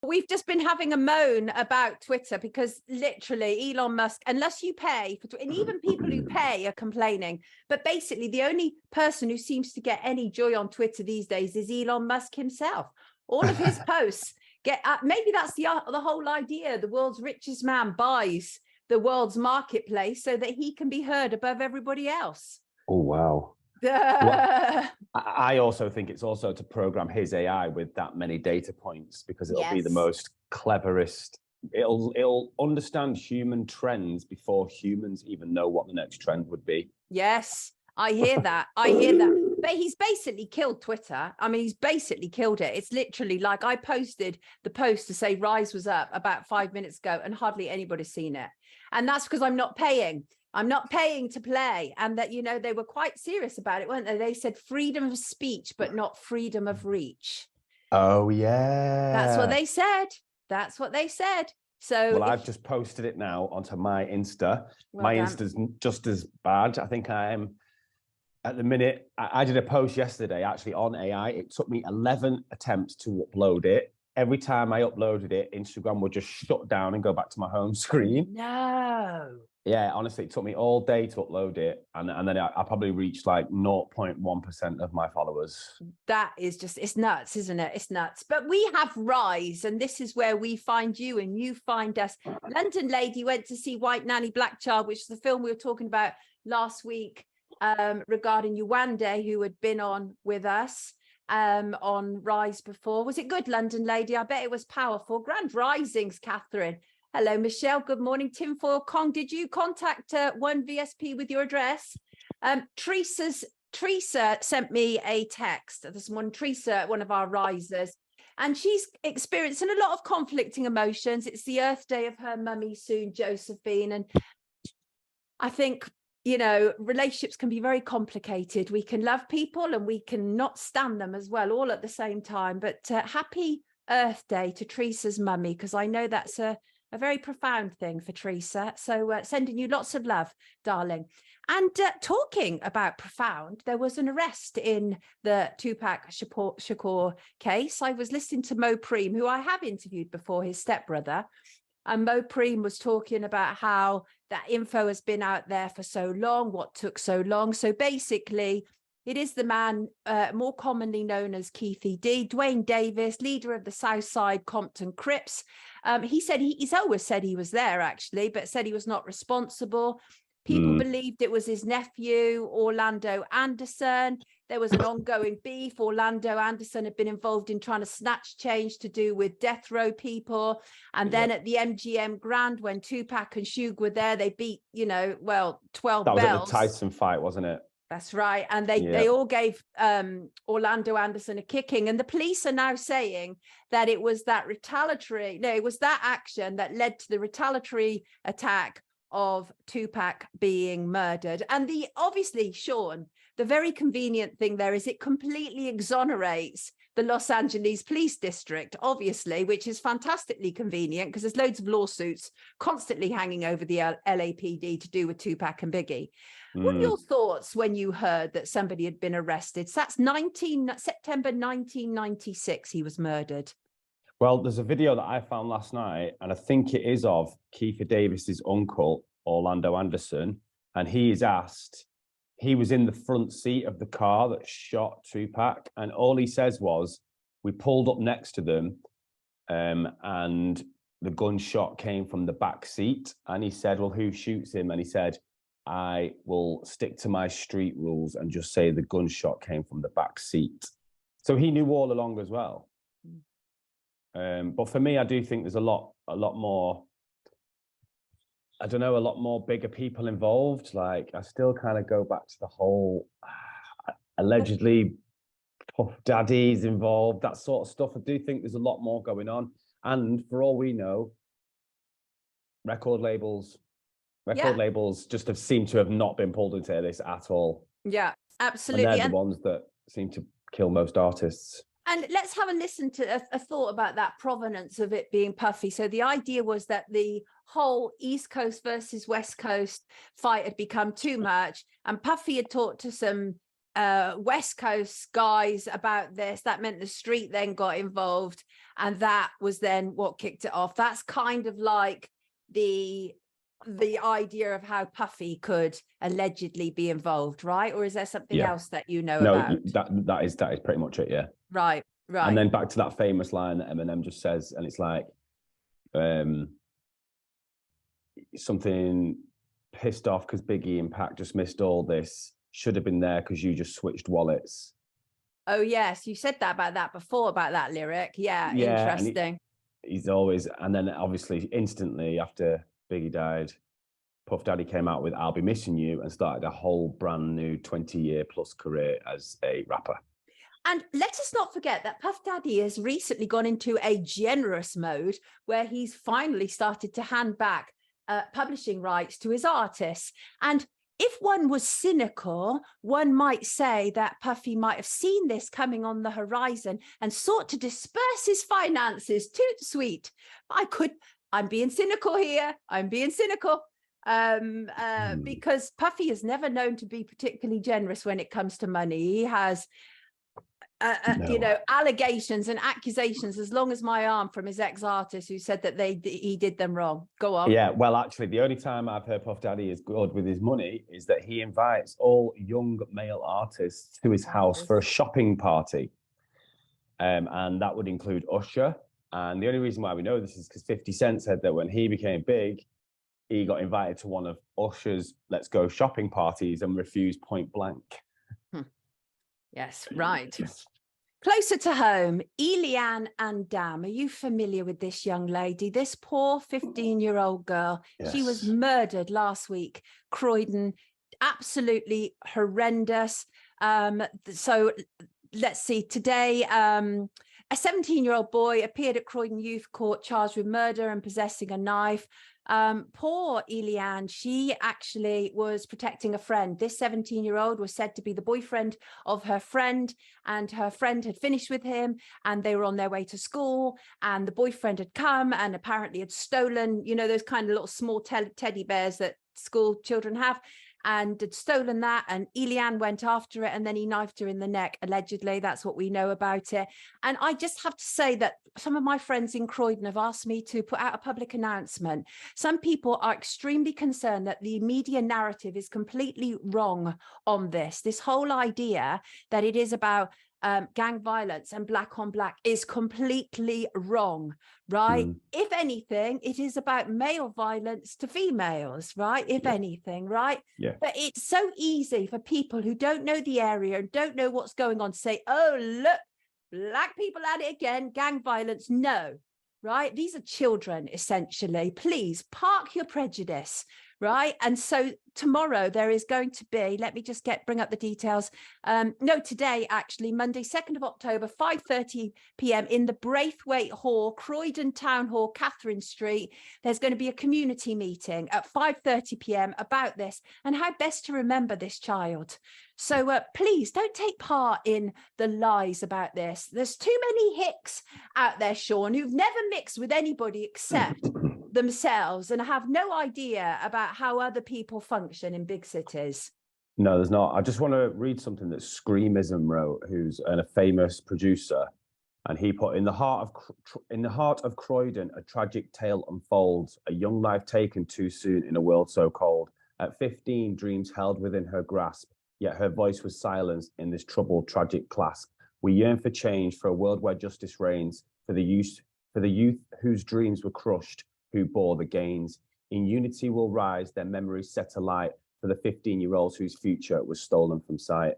We've just been having a moan about Twitter because literally Elon Musk, unless you pay for, and even people who pay are complaining, but basically the only person who seems to get any joy on Twitter these days is Elon Musk himself. All of his posts get, maybe that's the whole idea. The world's richest man buys the world's marketplace so that he can be heard above everybody else. Oh, wow. Well, I also think it's also to program his AI with that many data points, because it'll be the most cleverest. It'll understand human trends before humans even know what the next trend would be. Yes, I hear that. I hear that. But he's basically killed Twitter. I mean, he's basically killed it. It's literally like I posted the post to say Rise was up about 5 minutes ago and hardly anybody's seen it. And that's because I'm not paying. I'm not paying to play. And that, you know, they were quite serious about it, weren't they? They said freedom of speech, but not freedom of reach. Oh, yeah. That's what they said. That's what they said. So well, I've just posted it now onto my Insta. Well my done. Insta's just as bad. I think I am at the minute. I did a post yesterday actually on AI. It took me 11 attempts to upload it. Every time I uploaded it, Instagram would just shut down and go back to my home screen. No. Yeah, honestly, it took me all day to upload it. And then I probably reached like 0.1% of my followers. That is just, it's nuts, isn't it? It's nuts. But we have Rise, and this is where we find you and you find us. London Lady went to see White Nanny Black Child, which is the film we were talking about last week regarding Yewande, who had been on with us on Rise before. Was it good, London Lady? I bet it was powerful. Grand Risings, Catherine. Hello, Michelle. Good morning. Tinfoil Kong, did you contact One VSP with your address? Teresa sent me a text this morning. Teresa, one of our risers, and she's experiencing a lot of conflicting emotions. It's the Earth Day of her mummy soon, Josephine. And I think, you know, relationships can be very complicated. We can love people and we can not stand them as well, all at the same time. But happy Earth Day to Teresa's mummy, because I know that's a very profound thing for Teresa. So sending you lots of love, darling. And talking about profound, there was an arrest in the Tupac Shakur case. I was listening to Mo Preem, who I have interviewed before, his stepbrother. And Mo Preem was talking about how that info has been out there for so long, what took so long. So basically, it is the man more commonly known as Keithy D, Dwayne Davis, leader of the Southside Compton Crips. He said he's always said he was there, actually, but said he was not responsible. People believed it was his nephew, Orlando Anderson. There was an ongoing beef. Orlando Anderson had been involved in trying to snatch change to do with death row people. And then at the MGM Grand, when Tupac and Suge were there, they beat, 12 bells. That was at the Tyson fight, wasn't it? That's right. And they all gave Orlando Anderson a kicking. And the police are now saying that it was that it was that action that led to the retaliatory attack of Tupac being murdered. And obviously, Sean, the very convenient thing there is it completely exonerates the Los Angeles Police District, obviously, which is fantastically convenient because there's loads of lawsuits constantly hanging over the LAPD to do with Tupac and Biggie. What are your thoughts when you heard that somebody had been arrested? So that's September 1996, he was murdered. Well, there's a video that I found last night, and I think it is of Keithy Davis's uncle, Orlando Anderson, and he is asked, he was in the front seat of the car that shot Tupac, and all he says was, we pulled up next to them, and the gunshot came from the back seat, and he said, well, who shoots him? And he said, I will stick to my street rules and just say the gunshot came from the back seat. So he knew all along as well. But for me, I do think there's a lot more, I don't know, a lot more bigger people involved. Like, I still kind of go back to the whole allegedly Puff Daddy's involved, that sort of stuff. I do think there's a lot more going on. And for all we know, record labels just have seemed to have not been pulled into this at all. Yeah, absolutely. And they're the ones that seem to kill most artists. And let's have a listen to a thought about that provenance of it being Puffy. So the idea was that the whole East Coast versus West Coast fight had become too much. And Puffy had talked to some West Coast guys about this. That meant the street then got involved, and that was then what kicked it off. That's kind of like the idea of how Puffy could allegedly be involved, right? Or is there something else that you know about? that is pretty much it. Yeah. Right. And then back to that famous line that Eminem just says, and it's like something pissed off because Biggie and Pac just missed all this. Should have been there because you just switched wallets. Oh yes, you said that about that before, about that lyric. Yeah, interesting. He's always, and then obviously instantly after Biggie died, Puff Daddy came out with "I'll Be Missing You" and started a whole brand new 20-year plus career as a rapper. And let us not forget that Puff Daddy has recently gone into a generous mode where he's finally started to hand back publishing rights to his artists. And if one was cynical, one might say that Puffy might have seen this coming on the horizon and sought to disperse his finances. Toot sweet. I'm being cynical here. I'm being cynical. Because Puffy is never known to be particularly generous when it comes to money. He has allegations and accusations as long as my arm from his ex-artists who said that he did them wrong. Go on. Yeah, well, actually, the only time I've heard Puff Daddy is good with his money is that he invites all young male artists to his house for a shopping party. And that would include Usher. And the only reason why we know this is because 50 Cent said that when he became big, he got invited to one of Usher's Let's Go shopping parties and refused point blank. Yes, right. Closer to home, Elianne and Andam. Are you familiar with this young lady? This poor 15-year-old girl. Yes. She was murdered last week, Croydon. Absolutely horrendous. So let's see. Today, a 17-year-old boy appeared at Croydon Youth Court charged with murder and possessing a knife. Poor Elianne, she actually was protecting a friend. This 17-year-old was said to be the boyfriend of her friend, and her friend had finished with him and they were on their way to school, and the boyfriend had come and apparently had stolen, those kind of little small teddy bears that school children have, and had stolen that, and Elianne went after it, and then he knifed her in the neck, allegedly. That's what we know about it. And I just have to say that some of my friends in Croydon have asked me to put out a public announcement. Some people are extremely concerned that the media narrative is completely wrong on this whole idea that it is about gang violence and black on black is completely wrong, right? If anything, it is about male violence to females, right? If anything, right? Yeah. But it's so easy for people who don't know the area and don't know what's going on to say, oh, look, black people at it again, gang violence. No, right? These are children, essentially. Please park your prejudice, right? And so tomorrow there is going to be, let me just bring up the details. No, today, actually, Monday, 2nd of October, 5:30 p.m. in the Braithwaite Hall, Croydon Town Hall, Catherine Street. There's going to be a community meeting at 5:30 p.m. about this and how best to remember this child. So please don't take part in the lies about this. There's too many hicks out there, Sean, who've never mixed with anybody except themselves and have no idea about how other people function in big cities. No, there's not. I just want to read something that Screamism wrote, who's a famous producer, and he put, in the heart of Croydon, a tragic tale unfolds, a young life taken too soon in a world so cold. At 15, dreams held within her grasp, yet her voice was silenced in this troubled, tragic clasp. We yearn for change, for a world where justice reigns, for the youth whose dreams were crushed, who bore the gains. In unity will rise, their memories set alight, for the 15-year-olds whose future was stolen from sight.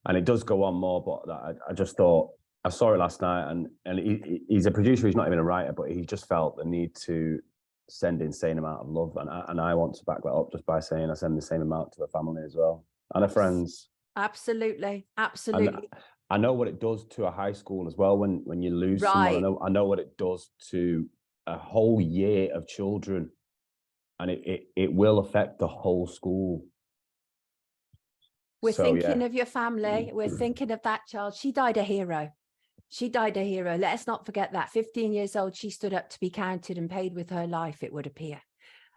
And it does go on more, but I just thought, I saw it last night, and he's a producer, he's not even a writer, but he just felt the need to send insane amount of love. And I want to back that up just by saying I send the same amount to her family as well, and her friends. Absolutely, absolutely. And I know what it does to a high school as well when you lose someone. I know what it does to a whole year of children, and it will affect the whole school. We're thinking of your family. We're thinking of that child. She died a hero. She died a hero. Let us not forget that. 15 years old, she stood up to be counted and paid with her life, it would appear.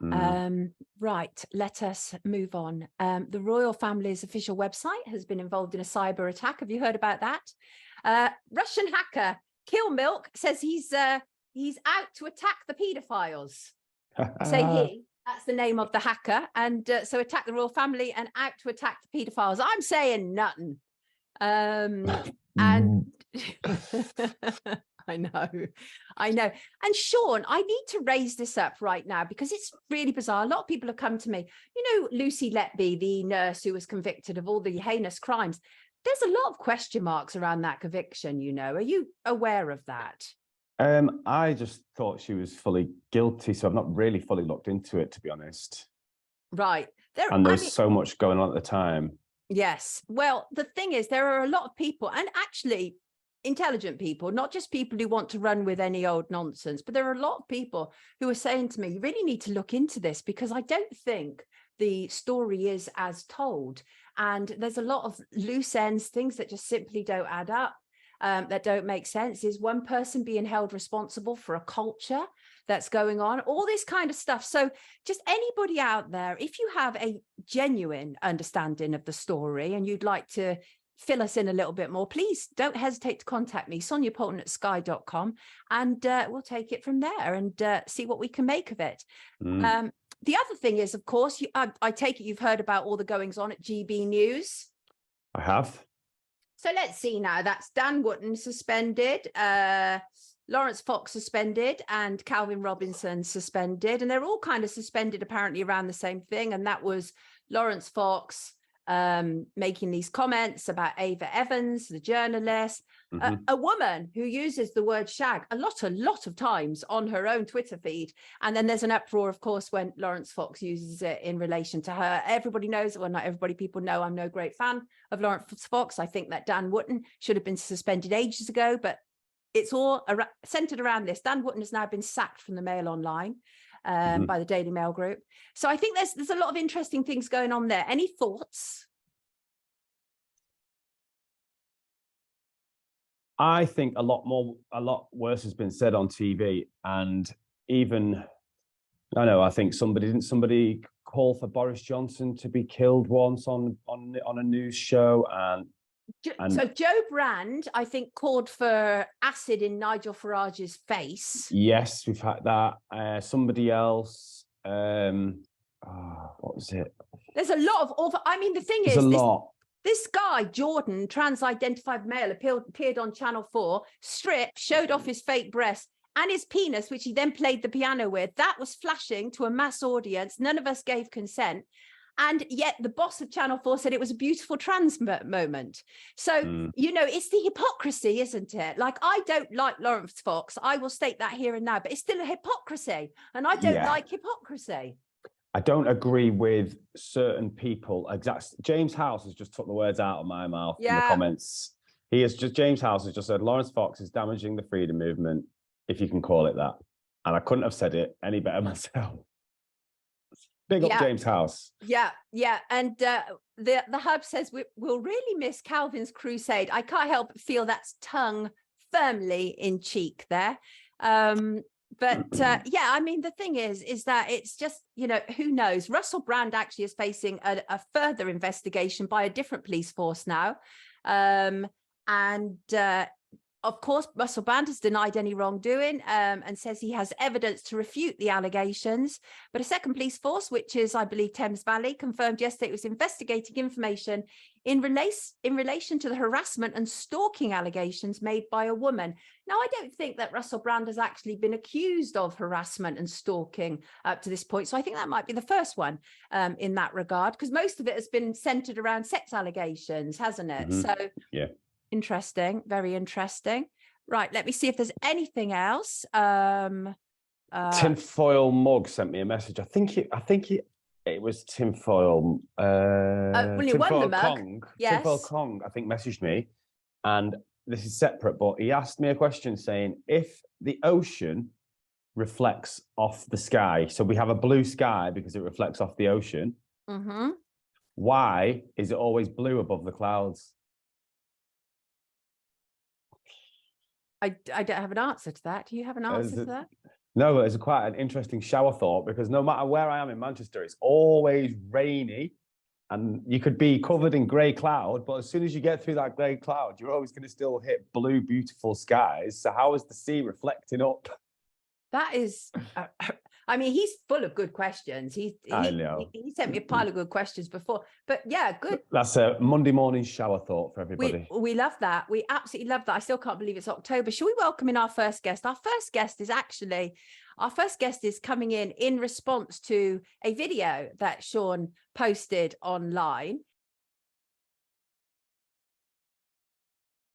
Right, let us move on. The royal family's official website has been involved in a cyber attack. Have you heard about that? Russian hacker Kill Milk says he's out to attack the paedophiles. Say he, that's the name of the hacker. And so attack the royal family and out to attack the paedophiles. I'm saying nothing. And I know. And Sean, I need to raise this up right now because it's really bizarre. A lot of people have come to me. You know, Lucy Letby, the nurse who was convicted of all the heinous crimes. There's a lot of question marks around that conviction, you know. Are you aware of that? I just thought she was fully guilty, so I've not really fully looked into it, to be honest. Right. And there's so much going on at the time. Yes. Well, the thing is, there are a lot of people, and actually intelligent people, not just people who want to run with any old nonsense, but there are a lot of people who are saying to me, you really need to look into this because I don't think the story is as told. And there's a lot of loose ends, things that just simply don't add up, that don't make sense. Is one person being held responsible for a culture that's going on, all this kind of stuff. So just anybody out there, if you have a genuine understanding of the story and you'd like to fill us in a little bit more, please don't hesitate to contact me, soniapolton@sky.com, and we'll take it from there and see what we can make of it. The other thing is, of course, I take it you've heard about all the goings on at GB News. I have. So let's see now. That's Dan Wootton suspended, Lawrence Fox suspended, and Calvin Robinson suspended. And they're all kind of suspended apparently around the same thing. And that was Lawrence Fox making these comments about Ava Evans, the journalist, a woman who uses the word shag a lot of times on her own Twitter feed. And then there's an uproar, of course, when Lawrence Fox uses it in relation to her. Everybody knows, well, not everybody, people know I'm no great fan of Lawrence Fox. I think that Dan Wootton should have been suspended ages ago, but it's all centered around this. Dan Wootton has now been sacked from the Mail Online by the Daily Mail Group. So I think there's a lot of interesting things going on there. Any thoughts? I think a lot worse has been said on TV, and even I think somebody call for Boris Johnson to be killed once on a news show, and so Joe Brand, I think, called for acid in Nigel Farage's face. Yes, we've had that. Somebody else. What was it? There's a lot of. I mean, the thing There's is, a lot. This guy, Jordan, trans-identified male, appeared on Channel 4, stripped, showed off his fake breast and his penis, which he then played the piano with. That was flashing to a mass audience. None of us gave consent. And yet the boss of Channel 4 said it was a beautiful trans moment. So, you know, it's the hypocrisy, isn't it? Like, I don't like Lawrence Fox. I will state that here and now, but it's still a hypocrisy. And I don't like hypocrisy. I don't agree with certain people. James House has just took the words out of my mouth in the comments. James House has just said Lawrence Fox is damaging the freedom movement, if you can call it that. And I couldn't have said it any better myself. Big up James House. Yeah. And the Hub says we'll really miss Calvin's crusade. I can't help but feel that's tongue firmly in cheek there. But I mean, the thing is that it's just, you know, who knows? Russell Brand actually is facing a further investigation by a different police force now. Of course, Russell Brand has denied any wrongdoing and says he has evidence to refute the allegations. But a second police force, which is, I believe, Thames Valley, confirmed yesterday it was investigating information in relation to the harassment and stalking allegations made by a woman. Now, I don't think that Russell Brand has actually been accused of harassment and stalking up to this point. So I think that might be the first one in that regard, because most of it has been centered around sex allegations, hasn't it? So yeah. Interesting, very interesting. Right, let me see if there's anything else. Tinfoil Mug sent me a message. I think it was Tinfoil. Tinfoil Kong. Yes. Tinfoil Kong, I think, messaged me, and this is separate, but he asked me a question saying, if the ocean reflects off the sky, so we have a blue sky because it reflects off the ocean, why is it always blue above the clouds? I don't have an answer to that. Do you have an answer to that? No, but it's quite an interesting shower thought, because no matter where I am in Manchester, it's always rainy and you could be covered in grey cloud, but as soon as you get through that grey cloud, you're always going to still hit blue, beautiful skies. So how is the sea reflecting up? That is, I mean, he's full of good questions. I know. He sent me a pile of good questions before, but yeah, good. That's a Monday morning shower thought for everybody. We love that. We absolutely love that. I still can't believe it's October. Shall we welcome in our first guest? Our first guest is coming in response to a video that Sean posted online.